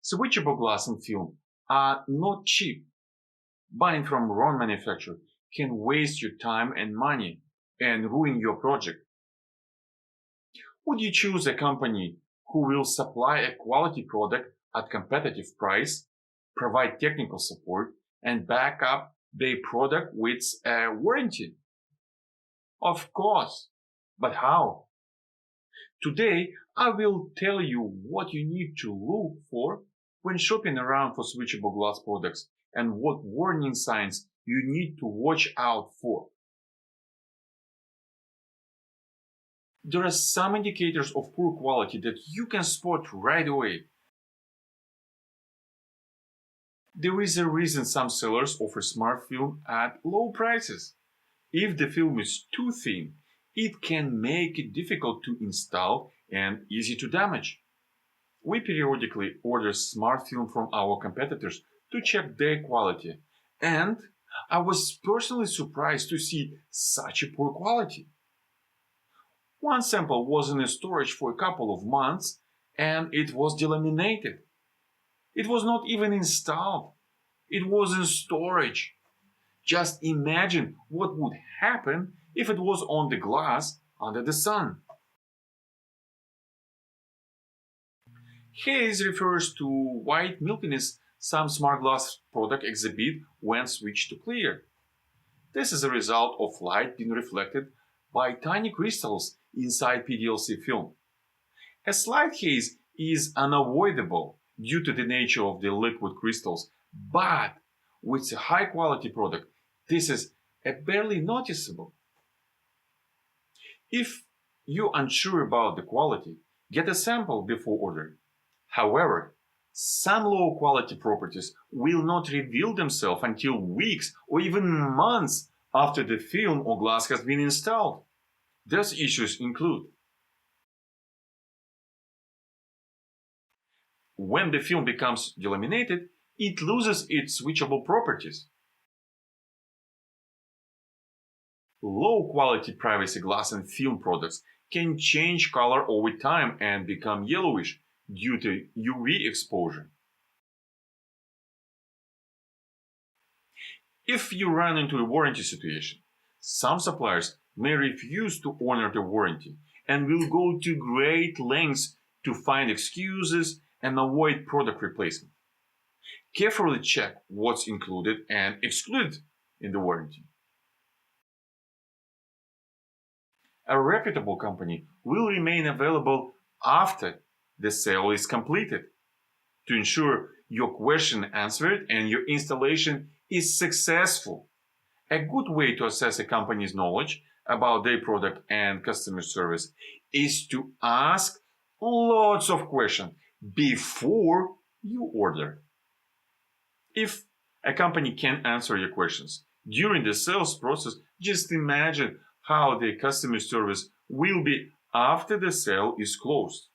Switchable glass and film are not cheap. Buying from wrong manufacturer can waste your time and money and ruin your project. Would you choose a company who will supply a quality product at competitive price, provide technical support, and back up their product with a warranty? Of course, but how? Today, I will tell you what you need to look for when shopping around for switchable glass products and what warning signs you need to watch out for. There are some indicators of poor quality that you can spot right away. There is a reason some sellers offer smart film at low prices. If the film is too thin, it can make it difficult to install and easy to damage. We periodically order smart film from our competitors to check their quality, and I was personally surprised to see such a poor quality. One sample was in storage for a couple of months and it was delaminated. It was not even installed. It was in storage. Just imagine what would happen if it was on the glass under the sun. Haze refers to white milkiness some smart glass product exhibit when switched to clear. This is a result of light being reflected by tiny crystals inside PDLC film. A slight haze is unavoidable due to the nature of the liquid crystals, but with a high quality product, this is barely noticeable. If you're unsure about the quality, get a sample before ordering. However, some low quality properties will not reveal themselves until weeks or even months after the film or glass has been installed. Those issues include: when the film becomes delaminated, it loses its switchable properties. Low quality privacy glass and film products can change color over time and become yellowish due to UV exposure. If you run into a warranty situation, some suppliers may refuse to honor the warranty and will go to great lengths to find excuses and avoid product replacement. Carefully check what's included and excluded in the warranty. A reputable company will remain available after the sale is completed to ensure your question answered and your installation is successful. A good way to assess a company's knowledge about their product and customer service is to ask lots of questions before you order. If a company can't answer your questions during the sales process, just imagine how their customer service will be after the sale is closed.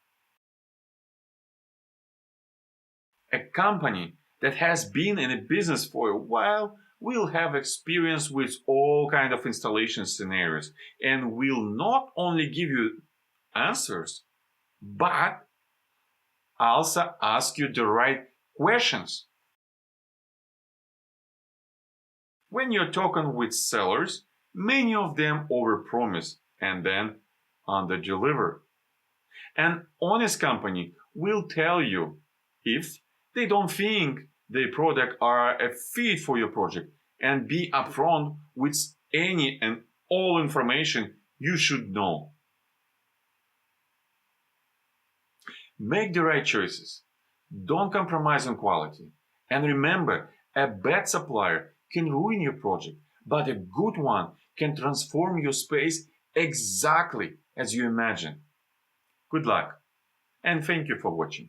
A company that has been in a business for a while will have experience with all kinds of installation scenarios and will not only give you answers, but also ask you the right questions. When you're talking with sellers, many of them overpromise and then underdeliver. An honest company will tell you if they don't think their product are a fit for your project and be upfront with any and all information you should know. Make the right choices. Don't compromise on quality. And remember, a bad supplier can ruin your project, but a good one can transform your space exactly as you imagine. Good luck, and thank you for watching.